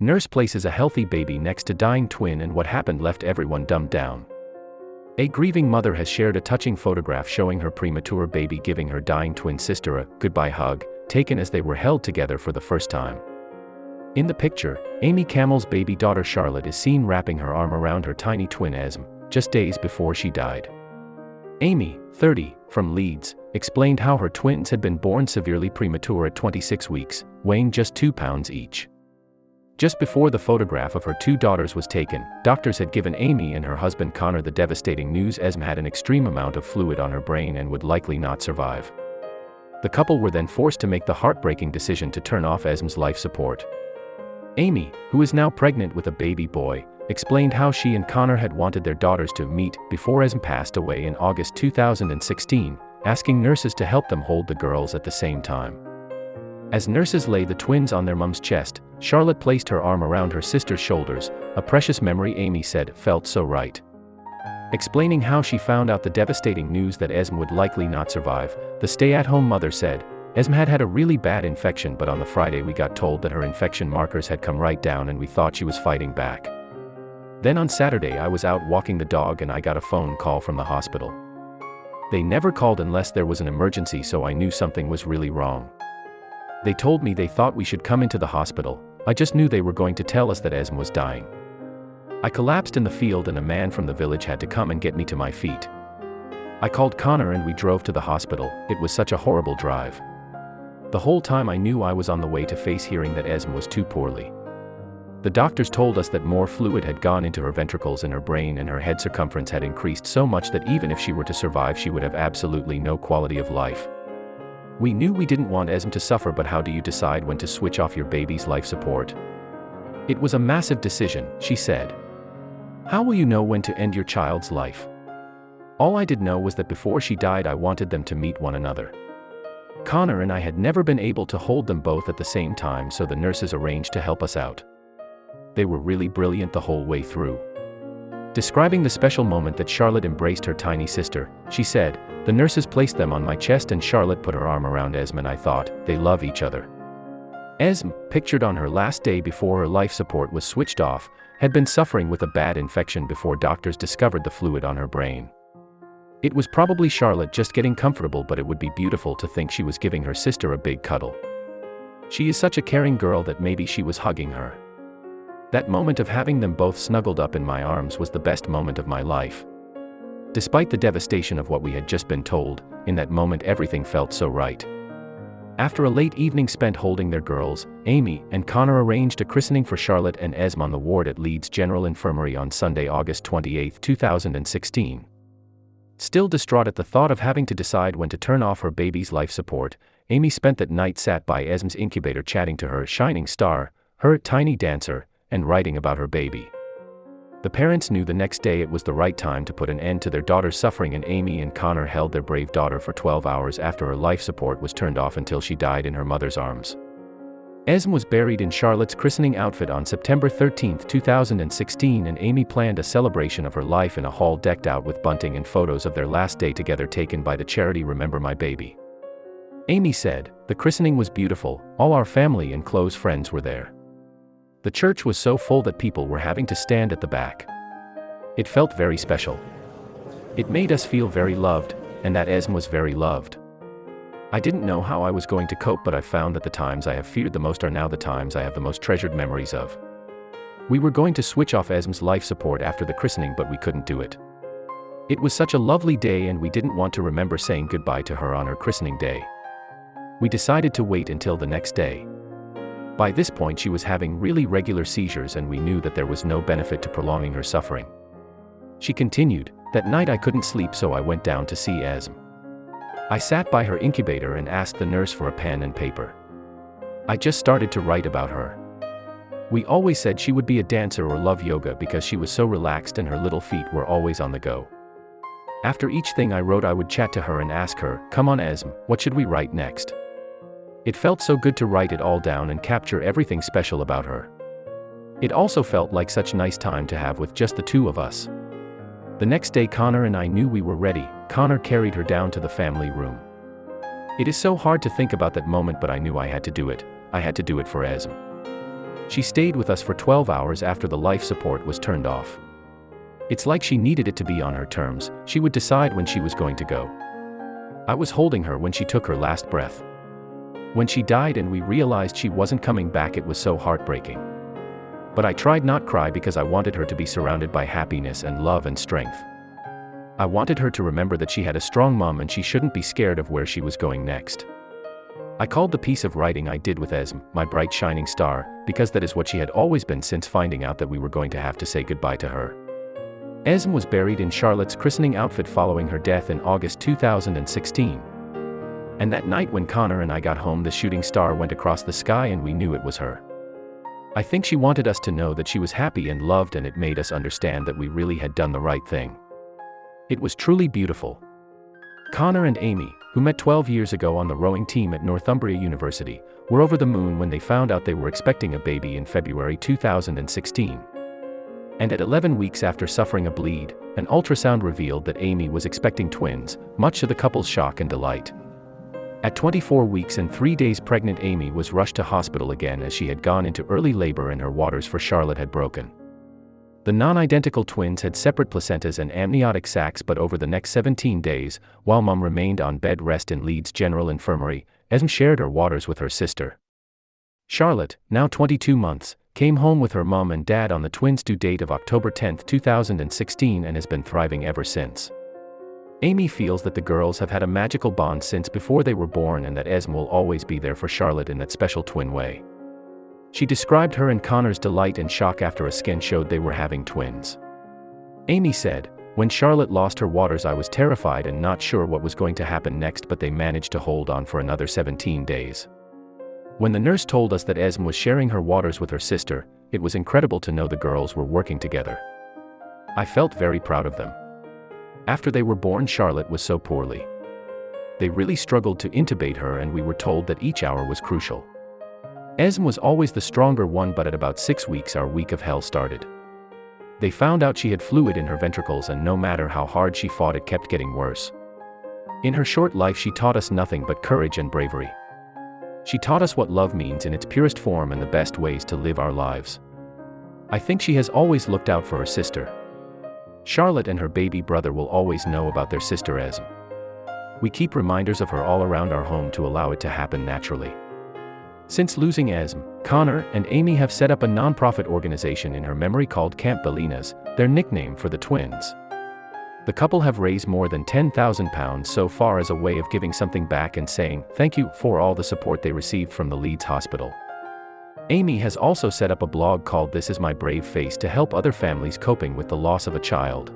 Nurse places a healthy baby next to dying twin, and what happened left everyone dumbed down. A grieving mother has shared a touching photograph showing her premature baby giving her dying twin sister a goodbye hug, taken as they were held together for the first time. In the picture, Amy Campbell's baby daughter Charlotte is seen wrapping her arm around her tiny twin Esme, just days before she died. Amy, 30, from Leeds, explained how her twins had been born severely premature at 26 weeks, weighing just 2 pounds each. Just before the photograph of her 2 daughters was taken, doctors had given Amy and her husband Connor the devastating news Esme had an extreme amount of fluid on her brain and would likely not survive. The couple were then forced to make the heartbreaking decision to turn off Esme's life support. Amy, who is now pregnant with a baby boy, explained how she and Connor had wanted their daughters to meet before Esme passed away in August 2016, asking nurses to help them hold the girls at the same time. As nurses laid the twins on their mum's chest, Charlotte placed her arm around her sister's shoulders, a precious memory Amy said felt so right. Explaining how she found out the devastating news that Esme would likely not survive, the stay-at-home mother said, "Esme had a really bad infection, but on the Friday we got told that her infection markers had come right down and we thought she was fighting back. Then on Saturday I was out walking the dog and I got a phone call from the hospital. They never called unless there was an emergency, so I knew something was really wrong. They told me they thought we should come into the hospital. I just knew they were going to tell us that Esme was dying. I collapsed in the field and a man from the village had to come and get me to my feet. I called Connor and we drove to the hospital. It was such a horrible drive. The whole time I knew I was on the way to face hearing that Esme was too poorly. The doctors told us that more fluid had gone into her ventricles and her brain, and her head circumference had increased so much that even if she were to survive she would have absolutely no quality of life. We knew we didn't want Esme to suffer, but how do you decide when to switch off your baby's life support? It was a massive decision," she said. "How will you know when to end your child's life? All I did know was that before she died I wanted them to meet one another. Connor and I had never been able to hold them both at the same time, so the nurses arranged to help us out. They were really brilliant the whole way through." Describing the special moment that Charlotte embraced her tiny sister, she said, "The nurses placed them on my chest and Charlotte put her arm around Esme and I thought, they love each other." Esme, pictured on her last day before her life support was switched off, had been suffering with a bad infection before doctors discovered the fluid on her brain. It was probably Charlotte just getting comfortable, but it would be beautiful to think she was giving her sister a big cuddle. She is such a caring girl that maybe she was hugging her. That moment of having them both snuggled up in my arms was the best moment of my life. Despite the devastation of what we had just been told, in that moment everything felt so right. After a late evening spent holding their girls, Amy and Connor arranged a christening for Charlotte and Esme on the ward at Leeds General Infirmary on Sunday, August 28, 2016. Still distraught at the thought of having to decide when to turn off her baby's life support, Amy spent that night sat by Esme's incubator chatting to her shining star, her tiny dancer, and writing about her baby. The parents knew the next day it was the right time to put an end to their daughter's suffering, and Amy and Connor held their brave daughter for 12 hours after her life support was turned off until she died in her mother's arms. Esme was buried in Charlotte's christening outfit on September 13, 2016, and Amy planned a celebration of her life in a hall decked out with bunting and photos of their last day together taken by the charity Remember My Baby. Amy said, "The christening was beautiful, all our family and close friends were there. The church was so full that people were having to stand at the back. It felt very special. It made us feel very loved, and that Esme was very loved. I didn't know how I was going to cope, but I found that the times I have feared the most are now the times I have the most treasured memories of. We were going to switch off Esme's life support after the christening, but we couldn't do it. It was such a lovely day and we didn't want to remember saying goodbye to her on her christening day. We decided to wait until the next day. By this point she was having really regular seizures and we knew that there was no benefit to prolonging her suffering." She continued, "That night I couldn't sleep, so I went down to see Esme. I sat by her incubator and asked the nurse for a pen and paper. I just started to write about her. We always said she would be a dancer or love yoga because she was so relaxed and her little feet were always on the go. After each thing I wrote I would chat to her and ask her, 'Come on Esme, what should we write next?' It felt so good to write it all down and capture everything special about her. It also felt like such a nice time to have with just the two of us." The next day Connor and I knew we were ready. Connor carried her down to the family room. "It is so hard to think about that moment, but I knew I had to do it. I had to do it for Esme. She stayed with us for 12 hours after the life support was turned off. It's like she needed it to be on her terms. She would decide when she was going to go. I was holding her when she took her last breath. When she died and we realized she wasn't coming back, it was so heartbreaking. But I tried not cry because I wanted her to be surrounded by happiness and love and strength. I wanted her to remember that she had a strong mom and she shouldn't be scared of where she was going next. I called the piece of writing I did with Esme, my bright shining star, because that is what she had always been since finding out that we were going to have to say goodbye to her. Esme was buried in Charlotte's christening outfit following her death in August 2016. And that night when Connor and I got home, the shooting star went across the sky and we knew it was her. I think she wanted us to know that she was happy and loved, and it made us understand that we really had done the right thing. It was truly beautiful. Connor and Amy, who met 12 years ago on the rowing team at Northumbria University, were over the moon when they found out they were expecting a baby in February 2016. And at 11 weeks after suffering a bleed, an ultrasound revealed that Amy was expecting twins, much to the couple's shock and delight. At 24 weeks and 3 days pregnant, Amy was rushed to hospital again as she had gone into early labor and her waters for Charlotte had broken. The non-identical twins had separate placentas and amniotic sacs, but over the next 17 days, while Mom remained on bed rest in Leeds General Infirmary, Esme shared her waters with her sister. Charlotte, now 22 months, came home with her mom and dad on the twins' due date of October 10, 2016, and has been thriving ever since. Amy feels that the girls have had a magical bond since before they were born, and that Esme will always be there for Charlotte in that special twin way. She described her and Connor's delight and shock after a scan showed they were having twins. Amy said, "When Charlotte lost her waters, I was terrified and not sure what was going to happen next, but they managed to hold on for another 17 days. When the nurse told us that Esme was sharing her waters with her sister, it was incredible to know the girls were working together. I felt very proud of them. After they were born, Charlotte was so poorly. They really struggled to intubate her, and we were told that each hour was crucial. Esme was always the stronger one, but at about 6 weeks our week of hell started. They found out she had fluid in her ventricles, and no matter how hard she fought, it kept getting worse. In her short life, she taught us nothing but courage and bravery. She taught us what love means in its purest form and the best ways to live our lives. I think she has always looked out for her sister. Charlotte and her baby brother will always know about their sister Esme. We keep reminders of her all around our home to allow it to happen naturally." Since losing Esme, Connor and Amy have set up a non-profit organization in her memory called Camp Belinas, their nickname for the twins. The couple have raised more than £10,000 so far as a way of giving something back and saying thank you for all the support they received from the Leeds Hospital. Amy has also set up a blog called This Is My Brave Face to help other families coping with the loss of a child.